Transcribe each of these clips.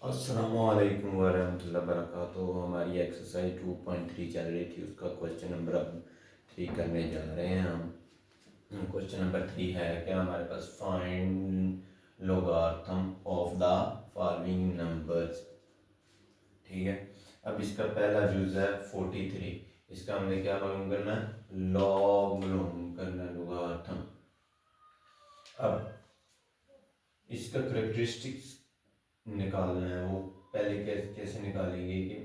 अस्सलामुअलैकुम वरहमतुल्लाहि वबरकातुहू। हमारी एक्सरसाइज 2.3 चल रही थी, उसका क्वेश्चन नंबर अब 3 करने जा रहे हैं हम। क्वेश्चन नंबर 3 है क्या हमारे पास, find logarithm of the following numbers. ठीक है, अब इसका पहला जुज़ है 43। इसका हमने क्या मालूम करना है, लॉग मालूम करना है, लोगारिथम। अब इसका करेक्टरिस्टिक्स निकालना है, वो पहले कैसे कैसे निकालेंगे कि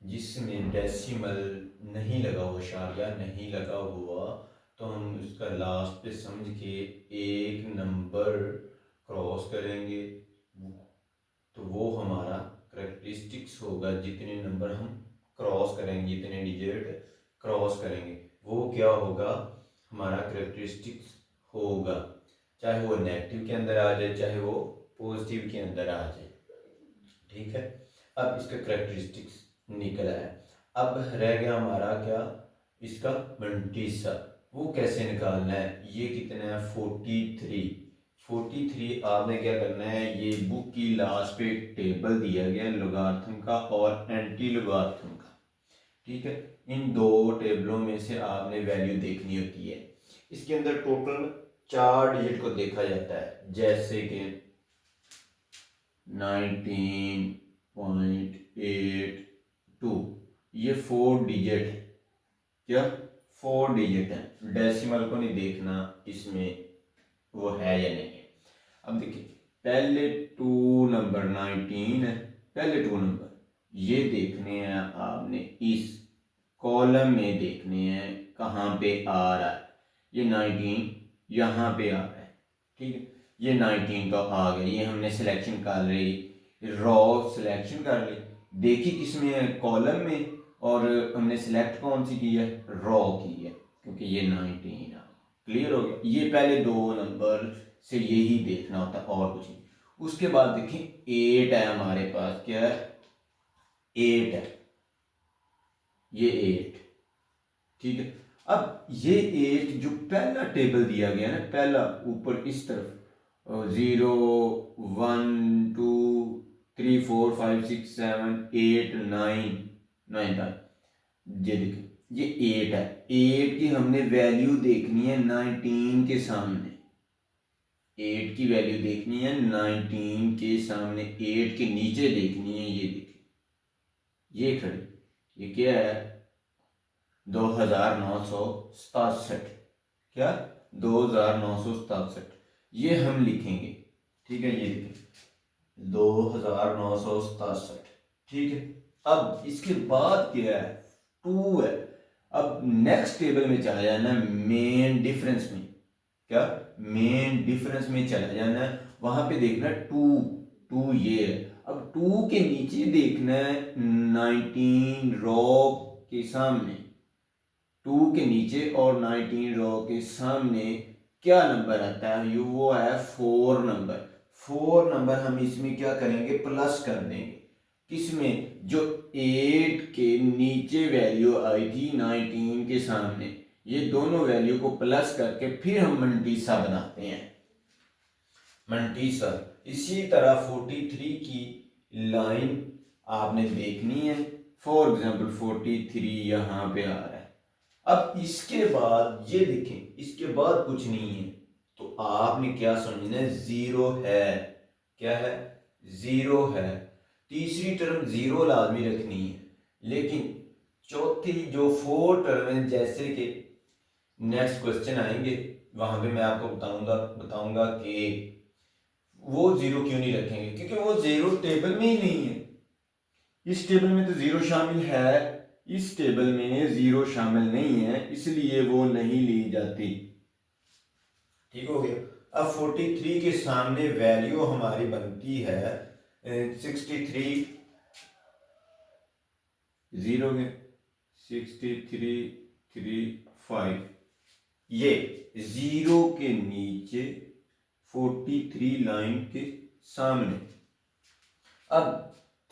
जिसमें डेसिमल नहीं लगा हुआ, शारिया नहीं लगा हुआ, तो हम उसका लास्ट पे समझ के एक नंबर क्रॉस करेंगे, तो वो हमारा करेक्टरिस्टिक्स होगा। जितने नंबर हम क्रॉस करेंगे, जितने डिजिट क्रॉस करेंगे, वो क्या होगा, हमारा करेक्टरिस्टिक्स होगा। चाहे वो नेगेटिव के अंदर आ जाए, चाहे वो पॉजिटिव के अंदर आ जाए। ठीक है, अब इसका करेक्टरिस्टिक्स निकला है। अब रह गया हमारा क्या, इसका मल्टीसा, वो कैसे निकालना है। ये कितना है, 43। आपने क्या करना है, ये बुक की लास्ट पे टेबल दिया गया लोगारिथम का और एंटी लोगारिथम का। ठीक है, इन दो टेबलों में से आपने वैल्यू देखनी होती है। इसके अंदर टोटल 4 डिजिट को देखा जाता है, जैसे कि 19.82, ये 4 डिजिट है। क्या 4 डिजिट है, डेसिमल को नहीं देखना इसमें वो है या नहीं है। अब देखिए, पहले 2 नंबर 19 है, पहले 2 नंबर ये देखने हैं आपने, इस कॉलम में देखने हैं कहाँ पे आ रहा है। ये 19 यहाँ पे आ रहा है। ठीक है, ये 19 तो आ गया, ये हमने सिलेक्शन कर ली, रॉ सिलेक्शन कर ली, देखी किस में है, कॉलम में, और हमने सिलेक्ट कौन सी की है, रॉ की है, क्योंकि ये 19 आ। क्लियर हो गया। ये पहले 2 नंबर से यही देखना होता है और कुछ नहीं। उसके बाद देखें 8 है हमारे पास, क्या है, 8 है, ये 8। ठीक है, अब ये 8 जो पहला टेबल दिया गया ना, पहला ऊपर इस तरफ 0 1 2 3 4 5 6 7 8 9 तक, ये देखिए ये 8 है। 8 की हमने वैल्यू देखनी है 19 के सामने, 8 की वैल्यू देखनी है 19 के सामने, 8 के नीचे देखनी है। ये देखिए, ये खड़ी, ये क्या है, 2967। क्या, 2967, ये हम लिखेंगे। ठीक है, ये लिखें 2967। ठीक है, अब इसके बाद क्या है, 2 है। अब नेक्स्ट टेबल में चला जाना है, मेन डिफरेंस में। क्या, मेन डिफरेंस में चला जाना है, वहां पे देखना है 2 ये है। अब 2 के नीचे देखना है 19 रॉ के सामने, 2 के नीचे और 19 रॉ के सामने क्या नंबर आता है, ये वो है 4 नंबर। 4 नंबर हम इसमें क्या करेंगे, प्लस कर देंगे। किसमें, जो 8 के नीचे वैल्यू आई थी 19 के सामने, ये दोनों वैल्यू को प्लस करके फिर हम मंटीसा बनाते हैं, मंटीसा। इसी तरह 43 की लाइन आपने देखनी है। फॉर एग्जाम्पल 43 यहां पे आ रहा है। अब इसके बाद ये देखें, इसके बाद कुछ नहीं है, तो आपने क्या समझना है, 0 है। क्या है, 0 है। तीसरी टर्म 0 लाजमी रखनी है, लेकिन चौथी जो 4 टर्म है, जैसे कि नेक्स्ट क्वेश्चन आएंगे वहां पे मैं आपको बताऊंगा कि वो 0 क्यों नहीं रखेंगे, क्योंकि वो 0 टेबल में ही नहीं है। इस टेबल में तो 0 शामिल है, इस टेबल में 0 शामिल नहीं है, इसलिए वो नहीं ली जाती। ठीक हो गया। अब 43 के सामने वैल्यू हमारी बनती है 63, 0 में 6335। ये 0 के नीचे 43 लाइन के सामने। अब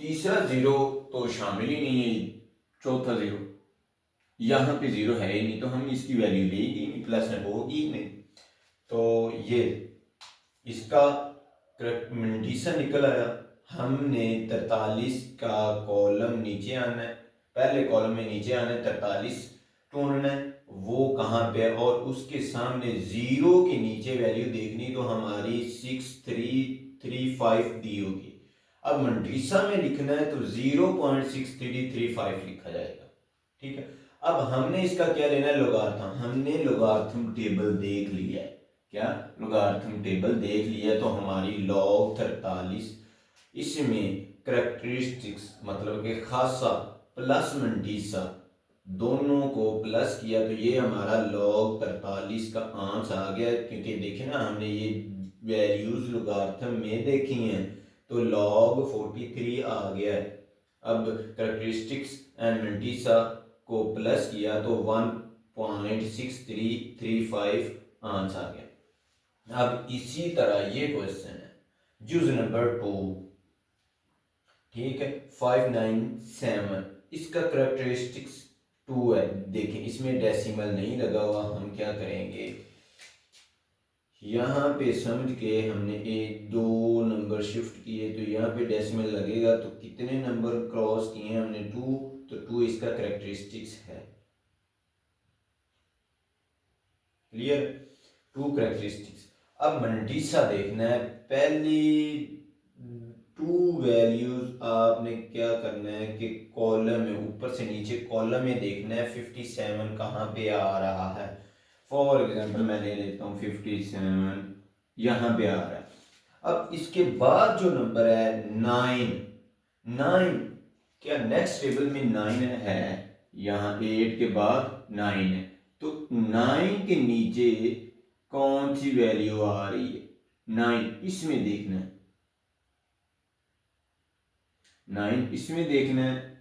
तीसरा 0 तो शामिल ही नहीं है, चौथा 0, यहां पे 0 है ही नहीं, तो हम इसकी वैल्यू लेगी नहीं, प्लस में होगी ही नहीं। तो ये इसका मंडीसा निकल आया हमने 43 का कॉलम नीचे आना है, पहले कॉलम में नीचे आना है, 43 ढूंढना है, वो कहाँ पे है, और उसके सामने जीरो के नीचे वैल्यू देखनी, तो हमारी 6335 दी होगी। अब मंडीसा में लिखना है तो 0.6335 लिखा जाएगा। ठीक है, अब हमने इसका क्या लेना है, लोगार्थम। हमने लोगार्थम टेबल देख लिया है, क्या लोगार्थम टेबल देख लिया है, तो हमारी log 43 इसमें करेक्टरिस्टिक्स मतलब कि खासा प्लस मंडीसा दोनों को प्लस किया, तो ये हमारा log 43 का आंसर आ गया। क्योंकि देखे ना हमने ये वैल्यूज लोगार्थम में देखी हैं, तो log 43 आ गया है। अब करेक्टरिस्टिक्स एंड मंडीसा को प्लस किया तो 1.6335 आंसर आ गया। अब इसी तरह ये क्वेश्चन है जुज नंबर 2, ठीक है, 597, इसका करेक्टरिस्टिक्स 2 है। देखें इसमें डेसिमल नहीं लगा हुआ, हम क्या करेंगे, यहाँ पे समझ के हमने एक दो नंबर शिफ्ट किए, तो यहाँ पे डेसिमल लगेगा, तो कितने नंबर क्रॉस किए हमने, 2, तो 2 इसका करेक्टरिस्टिक्स है। Clear, 2 characteristics. अब मंडीसा देखना है, पहली 2 वैल्यूज आपने क्या करना है कि कॉलम में ऊपर से नीचे कॉलम में देखना है 57 कहाँ पे आ रहा है। फॉर एग्जांपल मैं ले लेता हूँ 57 यहाँ पे आ रहा है। अब इसके बाद जो नंबर है 9 क्या नेक्स्ट टेबल में 9 है, यहाँ 8 के बाद 9 है, तो 9 के नीचे कौन सी वैल्यू आ रही है, 9 इसमें देखना है, 9 इसमें देखना है,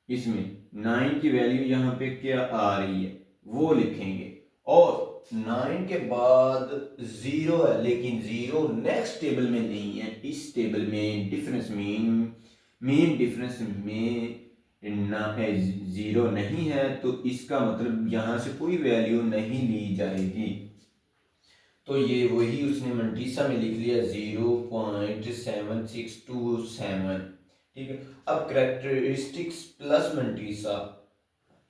इसमें 9 की वैल्यू यहाँ पे क्या आ रही है वो लिखेंगे। और 9 के बाद 0 है, लेकिन 0 नेक्स्ट टेबल में नहीं है, इस टेबल में डिफरेंस मेन डिफरेंस में ना 0 नहीं है, तो इसका मतलब यहाँ से कोई वैल्यू नहीं ली जाएगी। तो ये वही उसने मंडीसा में लिख लिया 0.7627, ठीक है। अब करेक्टरिस्टिक्स प्लस मंडीसा,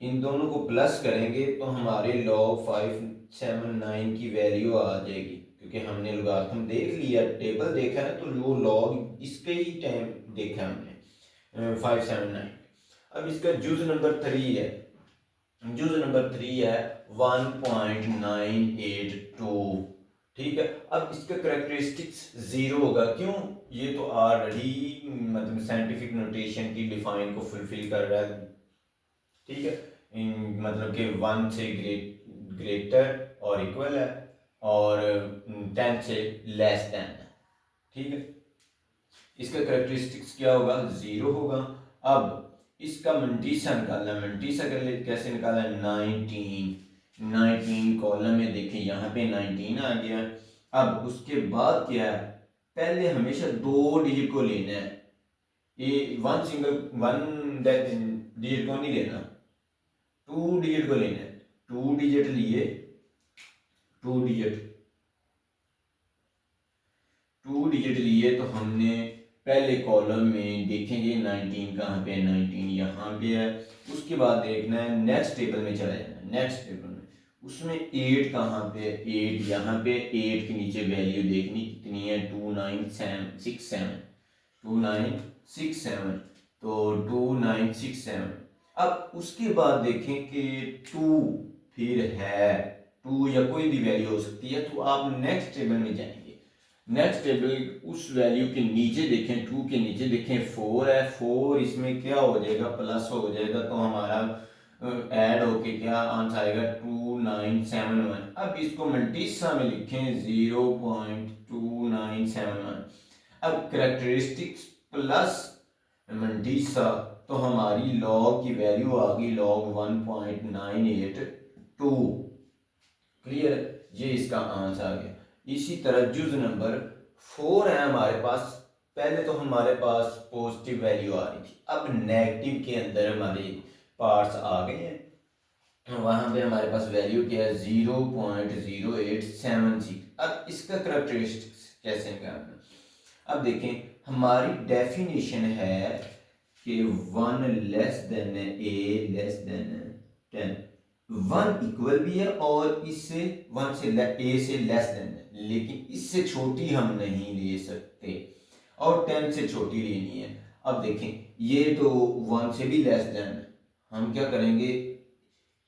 इन दोनों को प्लस करेंगे तो हमारे log 579 की वैल्यू आ जाएगी, क्योंकि हमने लोगारिथम देख लिया, टेबल देखा है, तो वो log इसके ही टाइम देखा हमने 579। अब इसका जुज नंबर 3 है, जुज नंबर 3 है 1.982, ठीक है। अब इसका करेक्टरिस्टिक्स 0 होगा, क्यों, ये तो ऑलरेडी मतलब साइंटिफिक नोटेशन की डिफाइन को फुलफिल कर रहा है, ठीक है। मतलब कि 1 से ग्रेटर और इक्वल है, और 10 से लेस देन है, ठीक है। इसका करेक्टरिस्टिक्स क्या होगा, 0 होगा। अब इसका मंडीसा निकालना है, मंडीसा कैसे निकालना है, 19 कॉलम में देखें यहाँ पे 19 आ गया। अब उसके बाद क्या है, पहले हमेशा 2 डिजिट को लेना है, ये 1 डिजिट को नहीं लेना, 2 डिजिट को लेना है। 2 डिजिट लिए, 2 डिजिट लिए, तो हमने पहले कॉलम में देखेंगे 19 कहाँ पे, 19 यहाँ पे है। उसके बाद देखना है नेक्स्ट टेबल में चला जाना है, नेक्स्ट टेबल में उसमें 8 कहाँ पे, 8 यहाँ पे, 8 के नीचे वैल्यू देखनी कितनी है, 2967, तो 2967। अब उसके बाद देखें कि 2 फिर है, 2 या कोई भी वैल्यू हो सकती है, तो आप नेक्स्ट टेबल में जाएंगे, नेक्स्ट टेबल उस वैल्यू के नीचे देखें, 2 के नीचे देखें 4 है, 4 इसमें क्या हो जाएगा, प्लस हो जाएगा, तो हमारा ऐड होके क्या आंसर आएगा 2971। अब इसको मंडीसा में लिखें 0.2971। अब करेक्टरिस्टिक्स प्लस मंडीसा, तो हमारी लॉग की वैल्यू आ गई log 1.982। क्लियर, ये इसका आंसर आ गया। इसी तरह जुज नंबर 4 है हमारे पास, पहले तो हमारे पास पॉजिटिव वैल्यू आ रही थी, अब नेगेटिव के अंदर हमारे पार्ट्स आ गए हैं, वहां पे हमारे पास वैल्यू क्या है 0.0876। अब इसका करेक्टरिस्टिक्स कैसे निकालना, अब देखें हमारी डेफिनेशन है कि 1 लेस देन ए लेस देन 10, 1 इक्वल भी है और इससे 1 से ए से लेस देन है, लेकिन इससे छोटी हम नहीं ले सकते और 10 से छोटी लेनी है। अब देखें ये तो 1 से भी लेस देन है, हम क्या करेंगे,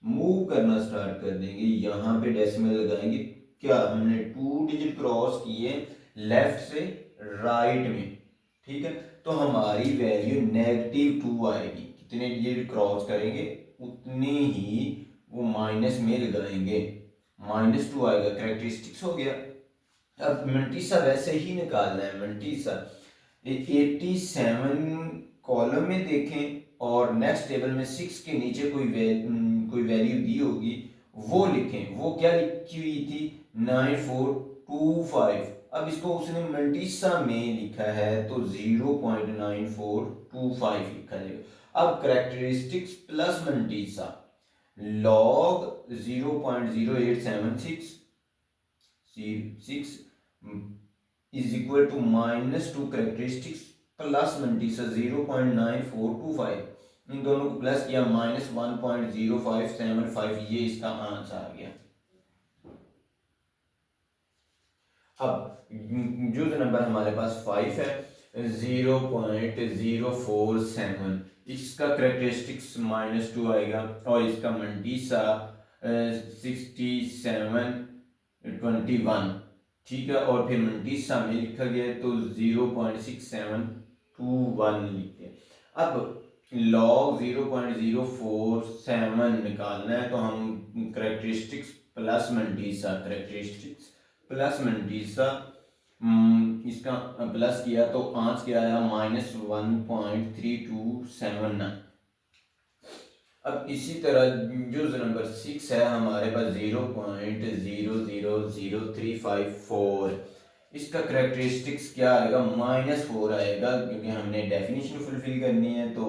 मूव करना स्टार्ट कर देंगे, यहाँ पे डेसिमल लगाएंगे। क्या हमने 2 डिजिट क्रॉस किए लेफ्ट से राइट में, ठीक है, तो हमारी वैल्यू -2 आएगी। कितने डिजिट क्रॉस करेंगे उतनी ही वो माइनस में लगाएंगे, -2 आएगा, करेक्टरिस्टिक्स हो गया। अब मंटीसा वैसे ही निकालना है। मंटीसा 87 कॉलम में देखें और नेक्स्ट टेबल में 6 के नीचे कोई वैल्यू दी होगी वो लिखें। वो क्या लिखी हुई थी, 9425। अब इसको उसने मंटीसा में लिखा है तो 0.9425 लिखा जाएगा। अब characteristics plus mantissa log 0.0876 is equal to -2 characteristics plus mantissa 0.9425, इन दोनों को प्लस किया -1.0575, ये इसका आंसर आ गया। अब जो नंबर हमारे पास 5 है 0.047, इसका करेक्टरिस्टिक्स -2 आएगा और इसका मंटीसा 6721, ठीक है, और फिर मंटीसा में लिखा गया तो 0.6721 लिखे। अब लॉग 0.047 निकालना है तो हम characteristics plus mantissa, characteristics plus मंटीसा इसका प्लस किया तो आंसर क्या आया, -1.3279। अब इसी तरह जो नंबर 6 है हमारे पास 0.000354, इसका करेक्टरिस्टिक्स क्या आएगा, -4 आएगा, क्योंकि हमने डेफिनेशन फुलफिल करनी है तो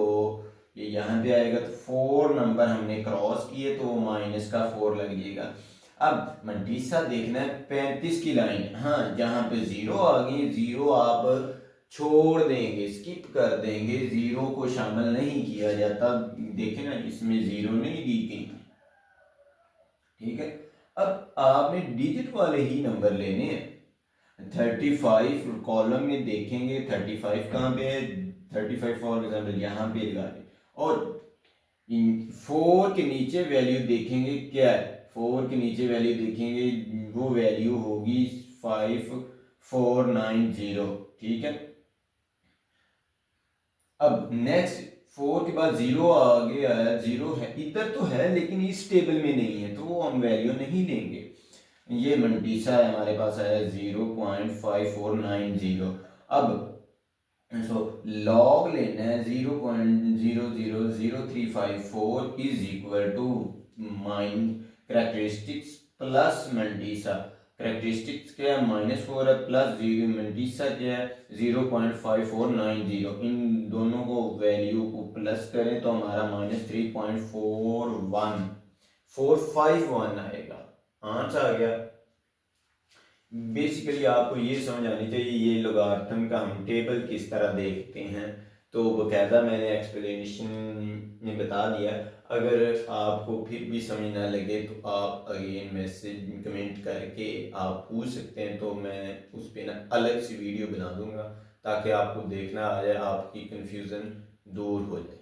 ये यहाँ पे आएगा। तो 4 नंबर हमने क्रॉस किए तो -4 लग जाएगा। अब मंटीसा देखना है 35 की लाइन, हाँ जहाँ पे 0 आ गई, 0 आप छोड़ देंगे, स्किप कर देंगे, 0 को शामिल नहीं किया जाता। देखें ना इसमें 0 नहीं दी गई, ठीक है। अब आपने डिजिट वाले ही नंबर लेने हैं। 35 कॉलम में देखेंगे 35 कहाँ पे है, 35 फॉर एग्जाम्पल यहाँ पे लगा दे, और 4 के नीचे वैल्यू देखेंगे क्या है, 4 के नीचे वैल्यू देखेंगे वो वैल्यू होगी 5490, ठीक है। अब नेक्स्ट 4 के बाद 0 आगे आया, 0 है इधर तो है लेकिन इस टेबल में नहीं है तो वो हम वैल्यू नहीं लेंगे। ये मंटीसा है हमारे पास आया 0.5490। अब लॉग लेना है 0.000354 is equal to characteristics plus mantissa. Characteristics क्या है, -4 है, प्लस मंटीसा क्या है 0.5490। इन दोनों को वैल्यू को प्लस करें तो हमारा -3.41451 आएगा, आंसर आ गया। बेसिकली आपको ये समझ आनी चाहिए ये लोगारिथम का हम टेबल किस तरह देखते हैं, तो बकायदा मैंने एक्सप्लेनेशन में बता दिया। अगर आपको फिर भी समझ ना लगे तो आप अगेन मैसेज कमेंट करके आप पूछ सकते हैं, तो मैं उस पर ना अलग सी वीडियो बना दूंगा ताकि आपको देखना आ जाए, आपकी कन्फ्यूज़न दूर हो जाए।